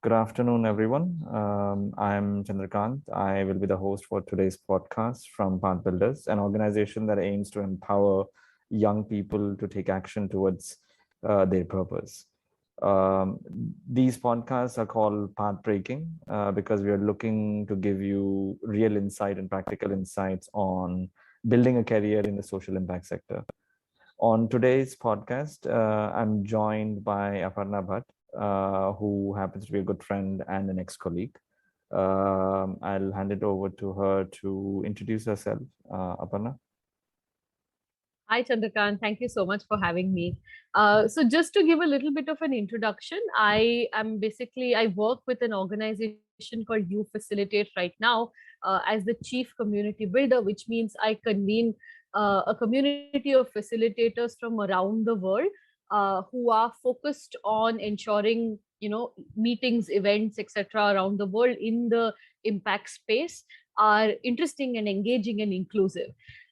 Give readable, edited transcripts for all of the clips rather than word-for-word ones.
Good afternoon, everyone. I'm Chandrakant. I will be the host for today's podcast from Path Builders, an organization that aims to empower young people to take action towards their purpose. Um, these podcasts are called Path Breaking because we are looking to give you real insight and practical insights on building a career in the social impact sector. On today's podcast, I'm joined by Aparna Bhat, who happens to be a good friend and an ex-colleague. I'll hand it over to her to introduce herself. Aparna. Hi, Chandrakant. Thank you so much for having me. So, just to give a little bit of an introduction, I work with an organization called Ufacilitate right now as the chief community builder, which means I convene a community of facilitators from around the world who are focused on ensuring, meetings, events, etc., around the world in the impact space are interesting and engaging and inclusive.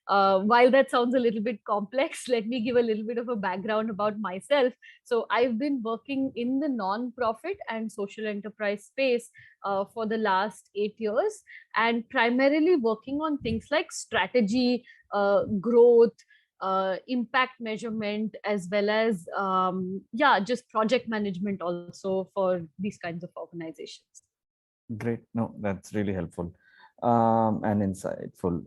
While that sounds a little bit complex, let me give a little bit of a background about myself. So, I've been working in the non-profit and social enterprise space for the last 8 years, and primarily working on things like strategy, growth, impact measurement, as well as just project management also for these kinds of organizations. Great. No, that's really helpful and insightful.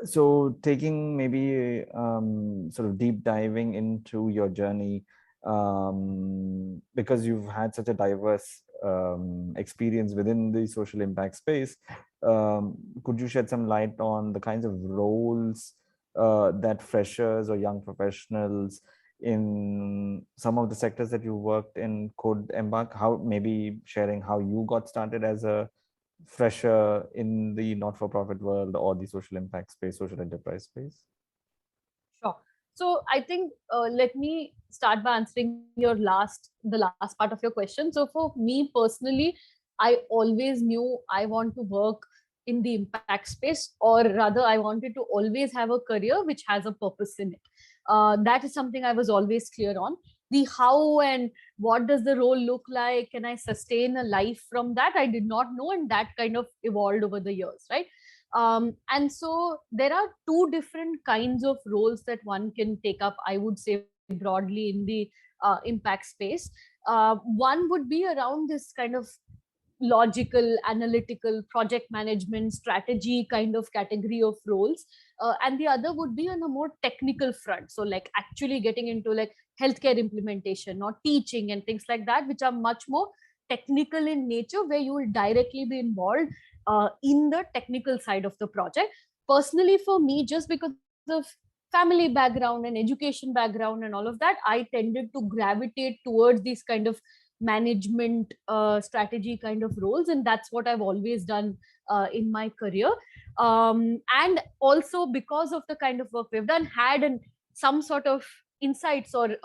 So taking maybe sort of deep diving into your journey, because you've had such a diverse experience within the social impact space, could you shed some light on the kinds of roles that freshers or young professionals in some of the sectors that you worked in could embark? How maybe sharing how you got started as a fresher in the not-for-profit world or the social impact space, social enterprise space? Sure. So I think let me start by answering the last part of your question. So for me personally, I always knew I want to work in the impact space, or rather, I wanted to always have a career which has a purpose in it. That is something I was always clear on. The how and what does the role look like? Can I sustain a life from that? I did not know, and that kind of evolved over the years, right? And so there are two different kinds of roles that one can take up, I would say, broadly in the impact space. One would be around this kind of logical, analytical, project management, strategy kind of category of roles. And the other would be on a more technical front. So, like actually getting into like healthcare implementation or teaching and things like that, which are much more technical in nature, where you will directly be involved in the technical side of the project. Personally, for me, just because of family background and education background and all of that, I tended to gravitate towards these kind of management strategy kind of roles, and that's what I've always done in my career. And also because of the kind of work we've done, had and some sort of insights or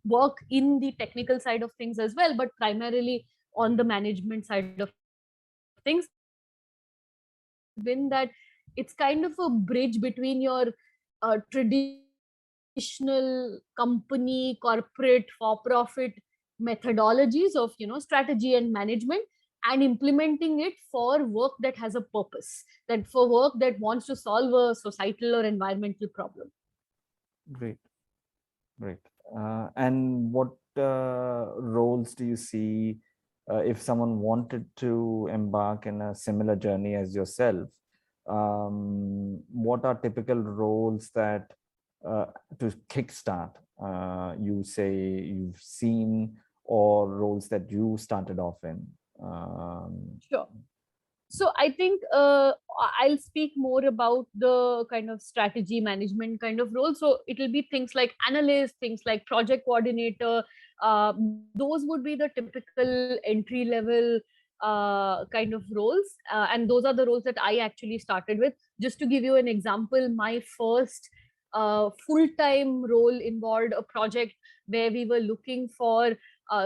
work in the technical side of things as well, but primarily on the management side of things. The beauty of it has been that it's kind of a bridge between your traditional company, corporate, for-profit methodologies of strategy and management, and implementing it for work that has a purpose, that for work that wants to solve a societal or environmental problem. Great, great. And what roles do you see if someone wanted to embark in a similar journey as yourself? What are typical roles that to kickstart you say you've seen, or roles that you started off in? Sure. So I think I'll speak more about the kind of strategy management kind of role. So it'll be things like analyst, things like project coordinator. Those would be the typical entry level kind of roles, and those are the roles that I actually started with. Just to give you an example, my first full-time role involved a project where we were looking for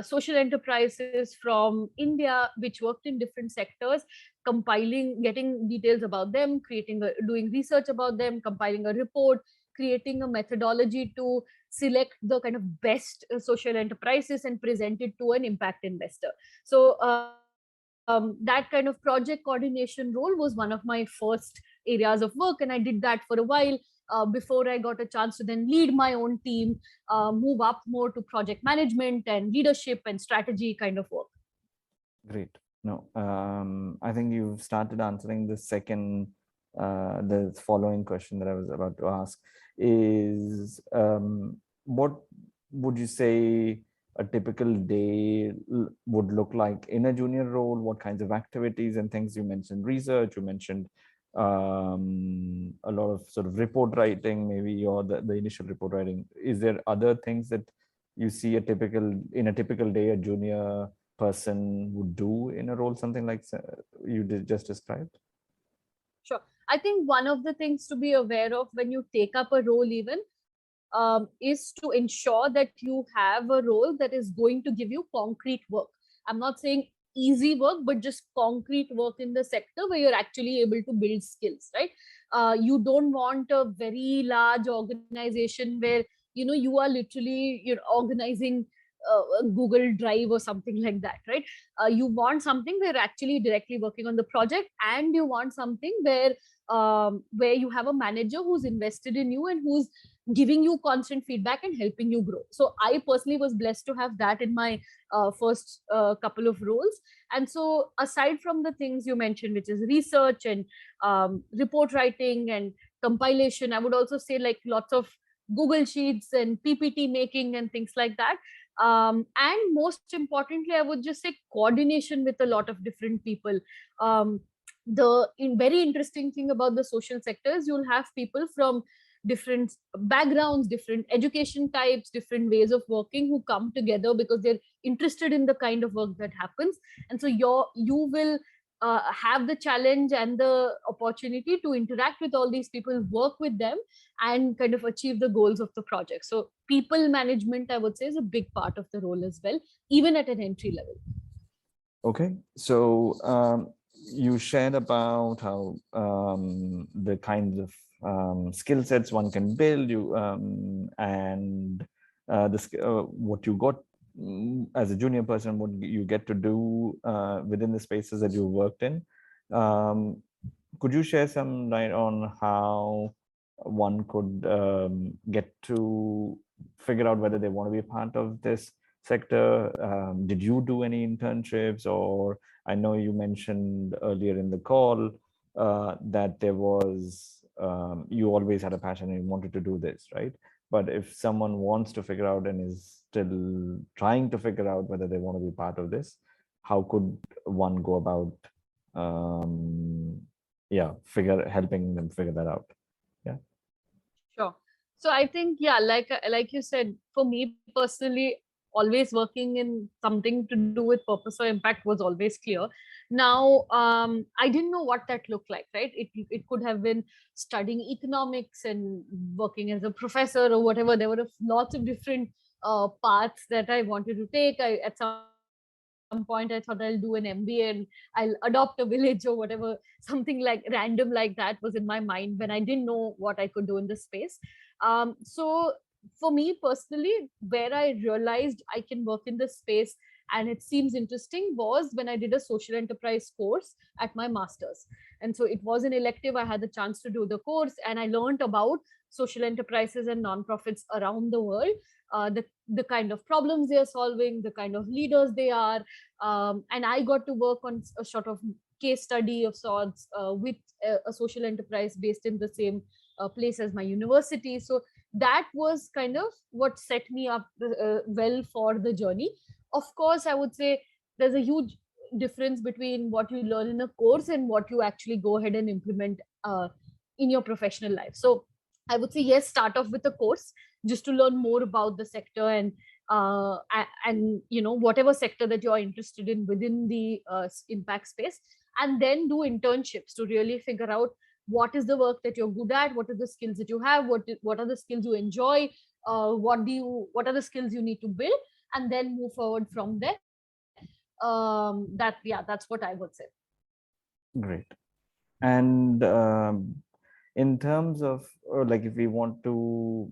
social enterprises from India which worked in different sectors, compiling, getting details about them, doing research about them, compiling a report, creating a methodology to select the kind of best social enterprises and present it to an impact investor. So that kind of project coordination role was one of my first areas of work, and I did that for a while before I got a chance to then lead my own team, move up more to project management and leadership and strategy kind of work. Great. No, I think you've started answering the second, the following question that I was about to ask is, what would you say a typical day would look like in a junior role? What kinds of activities and things? You mentioned research, you mentioned a lot of sort of report writing, maybe, or the initial report writing. Is there other things that you see in a typical day a junior person would do in a role, something like you just described? Sure. I think one of the things to be aware of when you take up a role, even is to ensure that you have a role that is going to give you concrete work. I'm not saying easy work, but just concrete work in the sector where you're actually able to build skills, right? You don't want a very large organization where you are literally organizing a Google Drive or something like that, right? You want something where you're actually directly working on the project, and you want something where you have a manager who's invested in you and who's giving you constant feedback and helping you grow. So I personally was blessed to have that in my first couple of roles. And so aside from the things you mentioned, which is research and report writing and compilation, I would also say like lots of Google Sheets and PPT making and things like that. And most importantly, I would just say coordination with a lot of different people. The very interesting thing about the social sector is you'll have people from different backgrounds, different education types, different ways of working, who come together because they're interested in the kind of work that happens. And so you will have the challenge and the opportunity to interact with all these people, work with them, and kind of achieve the goals of the project. So people management, I would say, is a big part of the role as well, even at an entry level. Okay, so you shared about how the kinds of skill sets one can build, and what you got as a junior person, what you get to do within the spaces that you worked in. Could you share some light on how one could get to figure out whether they want to be a part of this sector? Did you do any internships? Or I know you mentioned earlier in the call that there was, you always had a passion and you wanted to do this, right? But if someone wants to figure out and is still trying to figure out whether they want to be part of this, how could one go about helping them figure that out? Yeah. Sure. So I think, yeah, like you said, for me personally, always working in something to do with purpose or impact was always clear. Now, I didn't know what that looked like, right? It could have been studying economics and working as a professor or whatever. There were lots of different paths that I wanted to take. At some point, I thought I'll do an MBA and I'll adopt a village or whatever. Something like random like that was in my mind when I didn't know what I could do in this space. So for me personally, where I realized I can work in this space and it seems interesting was when I did a social enterprise course at my master's. And so it was an elective. I had the chance to do the course, and I learned about social enterprises and nonprofits around the world, the kind of problems they are solving, the kind of leaders they are. And I got to work on a sort of case study of sorts with a social enterprise based in the same place as my university. So that was kind of what set me up well for the journey. Of course, I would say there's a huge difference between what you learn in a course and what you actually go ahead and implement in your professional life. So I would say, yes, start off with a course just to learn more about the sector, and whatever sector that you're interested in within the impact space, and then do internships to really figure out what is the work that you're good at, what are the skills that you have, what are the skills you enjoy, what are the skills you need to build, and then move forward from there. That's what I would say. Great. And in terms of, like, if we want to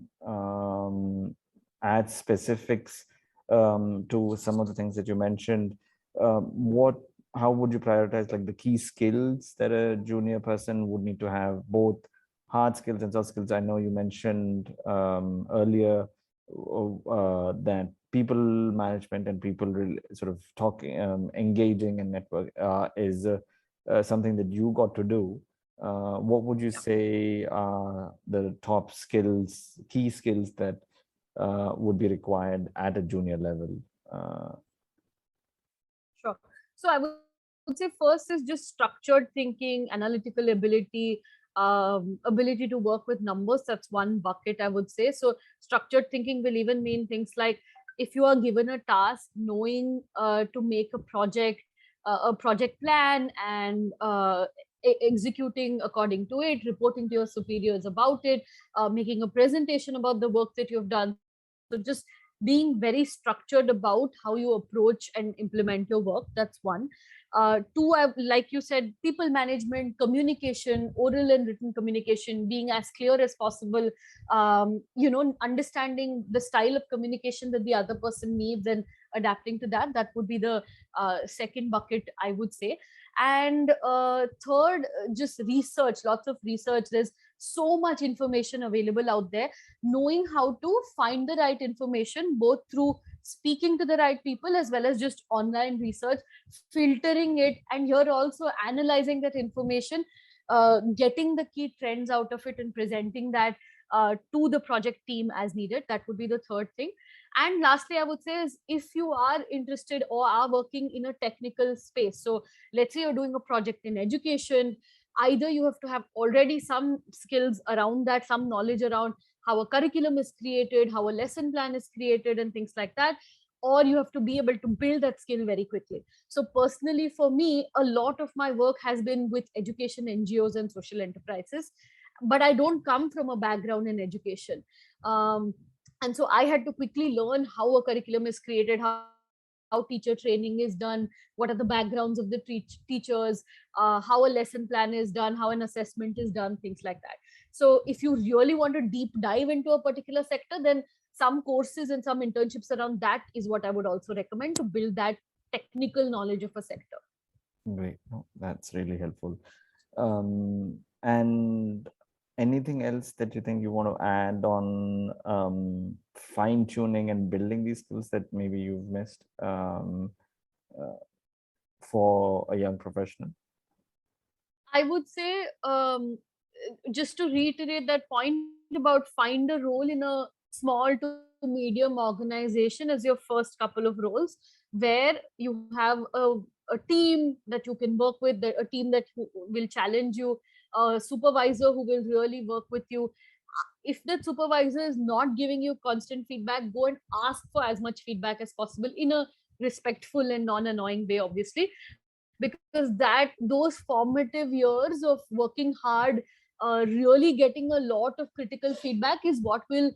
add specifics to some of the things that you mentioned, what how would you prioritize like the key skills that a junior person would need to have, both hard skills and soft skills? I know you mentioned earlier that people management and people sort of talking, engaging and network is something that you got to do. What would you say are the top skills, key skills that would be required at a junior level? Uh, Sure. So I would say first is just structured thinking, analytical ability, ability to work with numbers. That's one bucket, I would say. So structured thinking will even mean things like, if you are given a task, knowing to make a project plan, and executing according to it, reporting to your superiors about it, making a presentation about the work that you've done. So just being very structured about how you approach and implement your work. That's one. Two, like you said, people management, communication, oral and written communication, being as clear as possible, understanding the style of communication that the other person needs and adapting to that. That would be the second bucket, I would say. And third, just research, lots of research. There's so much information available out there. Knowing how to find the right information, both through speaking to the right people as well as just online research, filtering it, and here also analyzing that information, getting the key trends out of it and presenting that to the project team as needed. That would be the third thing. And lastly, I would say, is if you are interested or are working in a technical space, so let's say you're doing a project in education, either you have to have already some skills around that, some knowledge around how a curriculum is created, how a lesson plan is created, and things like that, or you have to be able to build that skill very quickly. So, personally, for me, a lot of my work has been with education NGOs and social enterprises, but I don't come from a background in education. Um, and so I had to quickly learn how a curriculum is created, how teacher training is done, what are the backgrounds of the teachers, how a lesson plan is done, how an assessment is done, things like that. So if you really want to deep dive into a particular sector, then some courses and some internships around that is what I would also recommend to build that technical knowledge of a sector. Great. No, that's really helpful. And anything else that you think you want to add on fine tuning and building these skills that maybe you've missed uh, for a young professional? I would say, just to reiterate that point about find a role in a small to medium organization as your first couple of roles, where you have a team that you can work with, a team that will challenge you, a supervisor who will really work with you. If that supervisor is not giving you constant feedback, go and ask for as much feedback as possible in a respectful and non-annoying way, obviously, because those formative years of working hard, really getting a lot of critical feedback is what will,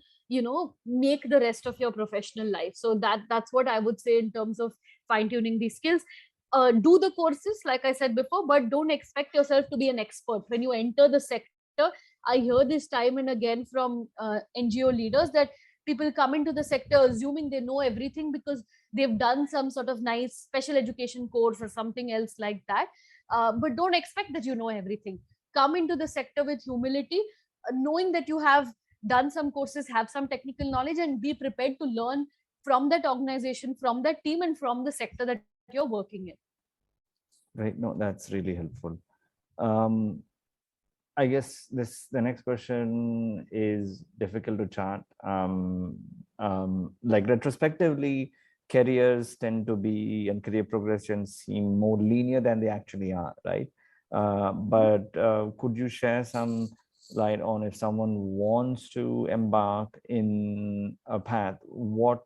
make the rest of your professional life. So that's what I would say in terms of fine tuning these skills. Do the courses like I said before, but don't expect yourself to be an expert when you enter the sector. I hear this time and again from NGO leaders that people come into the sector assuming they know everything because they've done some sort of nice special education course or something else like that. But don't expect that you know everything. Come into the sector with humility, knowing that you have done some courses, have some technical knowledge, and be prepared to learn from that organization, from that team, and from the sector that you're working in. Right. No, that's really helpful. Um, I guess the next question is difficult to chart. Like retrospectively, careers tend to be and career progressions seem more linear than they actually are, right? But could you share some light on, if someone wants to embark in a path, what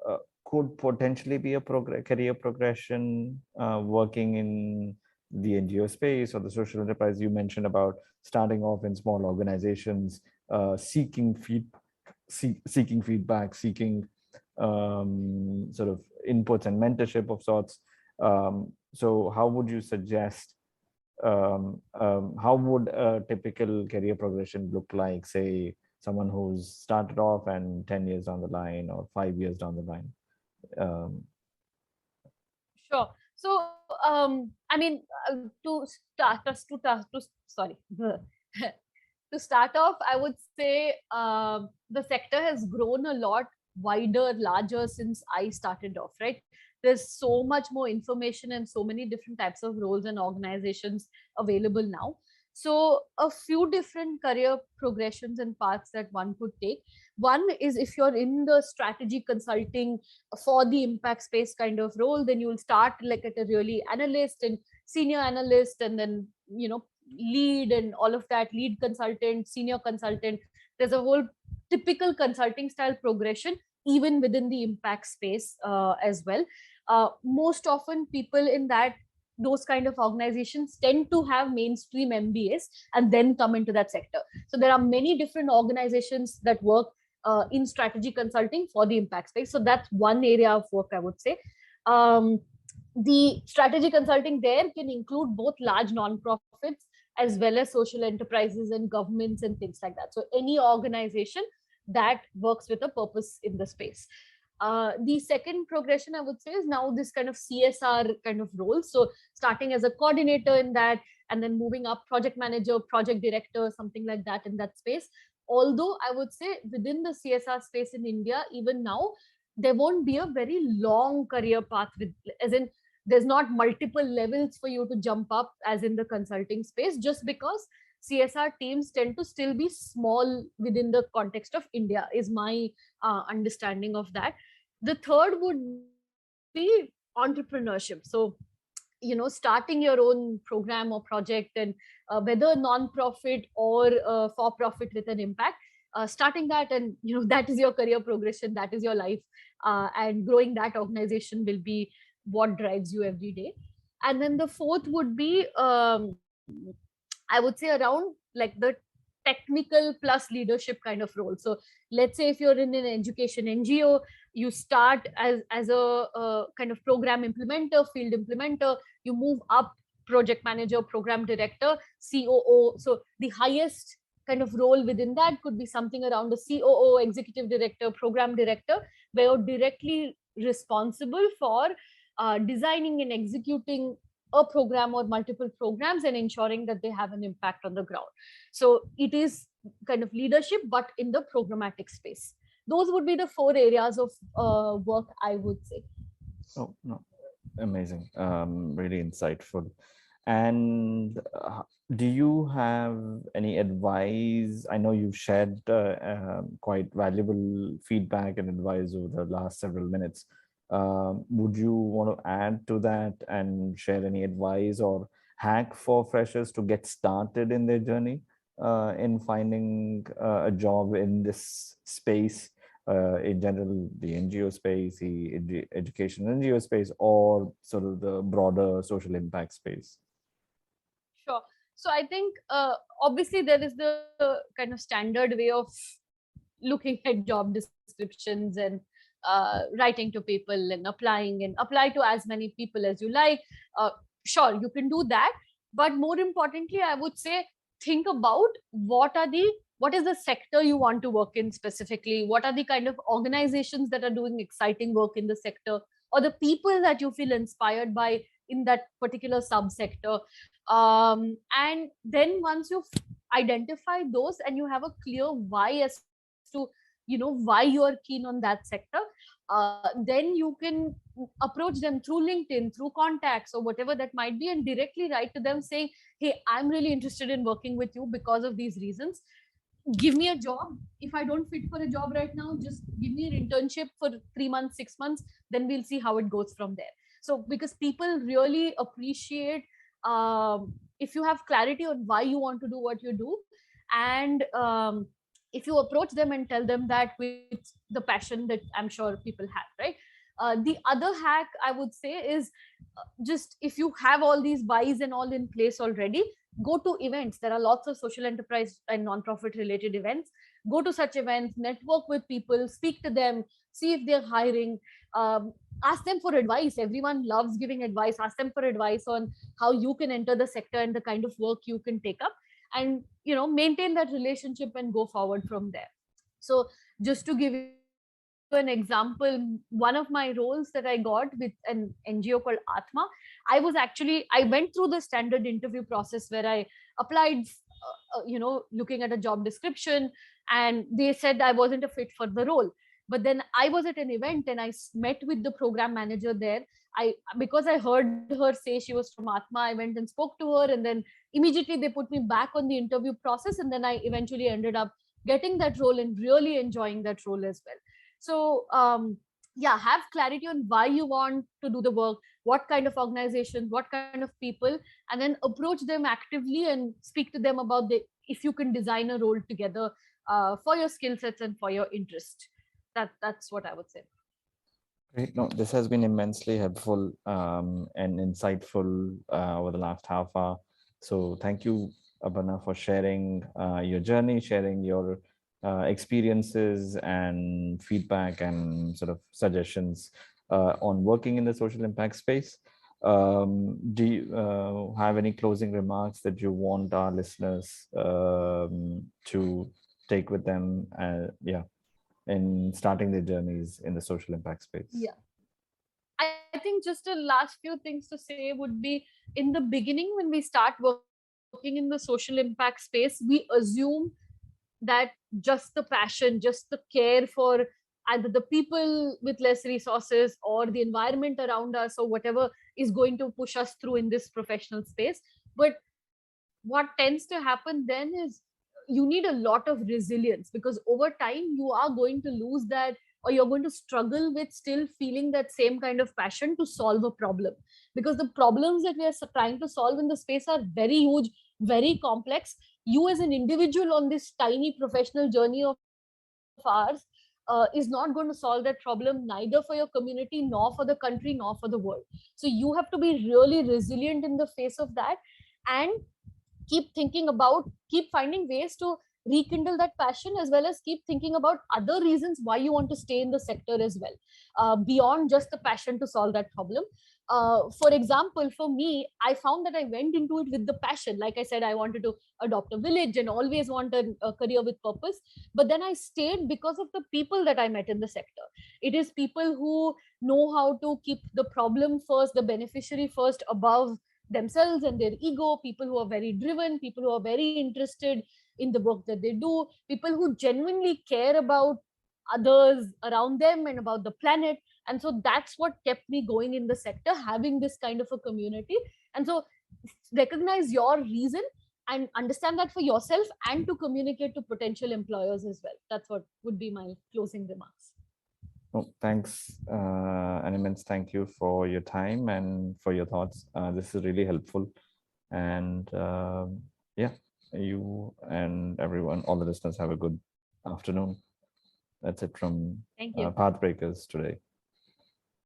uh, could potentially be a career progression working in the NGO space or the social enterprise? You mentioned about starting off in small organizations, seeking feedback, seeking sort of inputs and mentorship of sorts. So how would you suggest, how would a typical career progression look like, say, someone who's started off and 10 years down the line or 5 years down the line? Um, Sure. So, I mean, sorry, to start off, I would say the sector has grown a lot wider, larger since I started off, right? There's so much more information and so many different types of roles and organizations available now. So, a few different career progressions and paths that one could take. One is if you're in the strategy consulting for the impact space kind of role, then you'll start like at a really analyst and senior analyst, and then, lead and all of that, lead consultant, senior consultant. There's a whole typical consulting style progression even within the impact space as well. Most often people in that those kind of organizations tend to have mainstream MBAs and then come into that sector. So there are many different organizations that work in strategy consulting for the impact space. So that's one area of work, I would say. Um, the strategy consulting there can include both large nonprofits as well as social enterprises and governments and things like that. So any organization that works with a purpose in the space. The second progression, I would say, is now this kind of CSR kind of role. So starting as a coordinator in that, and then moving up project manager, project director, something like that in that space. Although I would say within the CSR space in India, even now, there won't be a very long career path with, as in, there's not multiple levels for you to jump up as in the consulting space, just because CSR teams tend to still be small within the context of India, is my understanding of that. The third would be entrepreneurship. So, starting your own program or project, and whether non-profit or for profit with an impact, starting that, and that is your career progression, that is your life, and growing that organization will be what drives you every day. And then the fourth would be, I would say, around like the technical plus leadership kind of role. So let's say if you're in an education NGO, you start as a kind of program implementer, field implementer, you move up, project manager, program director, COO. So the highest kind of role within that could be something around the COO, executive director, program director, where you're directly responsible for designing and executing a program or multiple programs and ensuring that they have an impact on the ground. So it is kind of leadership, but in the programmatic space. Those would be the four areas of work, I would say. oh, no. Amazing. Really insightful. And do you have any advice? I know you've shared quite valuable feedback and advice over the last several minutes. Would you want to add to that and share any advice or hack for freshers to get started in their journey in finding a job in this space? In general, the NGO space, the education NGO space, or sort of the broader social impact space? Sure. So I think obviously there is the kind of standard way of looking at job descriptions and writing to people and apply to as many people as you like. Sure, you can do that, but more importantly, I would say think about what is the sector you want to work in specifically. What are the kind of organizations that are doing exciting work in the sector, or the people that you feel inspired by in that particular subsector. And then once you've identified those and you have a clear why as to why you are keen on that sector, then you can approach them through LinkedIn, through contacts or whatever that might be, and directly write to them saying, hey, I'm really interested in working with you because of these reasons. Give me a job. If I don't fit for a job right now, just give me an internship for 3 months, 6 months, then we'll see how it goes from there. So because people really appreciate if you have clarity on why you want to do what you do, and if you approach them and tell them that with the passion that I'm sure people have, right? The other hack I would say is just if you have all these buys and all in place already, go to events. There are lots of social enterprise and non-profit related events. Go to such events, network with people, speak to them, see if they're hiring. Ask them for advice. Everyone loves giving advice. Ask them for advice on how you can enter the sector and the kind of work you can take up. and maintain that relationship and go forward from there. So just to give you an example, one of my roles that I got with an NGO called Atma, I went through the standard interview process where I applied, looking at a job description, and they said I wasn't a fit for the role. But then I was at an event and met with the program manager there. I Because I heard her say she was from Atma, I went and spoke to her, and then immediately they put me back on the interview process, and then I eventually ended up getting that role and really enjoying that role as well. So yeah, have clarity on why you want to do the work, what kind of organizations, what kind of people, and then approach them actively and speak to them about the if you can design a role together for your skill sets and for your interest. That's what I would say. Great. No, this has been immensely helpful and insightful over the last half hour. So thank you, Aparna, for sharing your journey, sharing your experiences and feedback and sort of suggestions on working in the social impact space. Do you have any closing remarks that you want our listeners to take with them? Yeah, in starting their journeys in the social impact space? Yeah, I think just a last few things to say would be, in the beginning, when we start working in the social impact space, we assume that just the passion, just the care for either the people with less resources or the environment around us or whatever is going to push us through in this professional space. But what tends to happen then is you need a lot of resilience, because over time you are going to lose that, or you're going to struggle with still feeling that same kind of passion to solve a problem, because the problems that we are trying to solve in the space are very huge, very complex. You as an individual on this tiny professional journey of ours is not going to solve that problem, neither for your community, nor for the country, nor for the world. So you have to be really resilient in the face of that, and keep finding ways to rekindle that passion, as well as keep thinking about other reasons why you want to stay in the sector as well, beyond just the passion to solve that problem. For example, for me, I found that I went into it with the passion. Like I said, I wanted to adopt a village and always want a career with purpose. But then I stayed because of the people that I met in the sector. It is people who know how to keep the problem first, the beneficiary first, above themselves and their ego, people who are very driven, people who are very interested in the work that they do, people who genuinely care about others around them and about the planet. And so that's what kept me going in the sector, having this kind of a community. And so recognize your reason and understand that for yourself, and to communicate to potential employers as well. That's what would be my closing remarks. Oh, thanks, an immense thank you for your time and for your thoughts. This is really helpful. And yeah, you and everyone, all the listeners, have a good afternoon. That's it from Thank you. Pathbreakers today.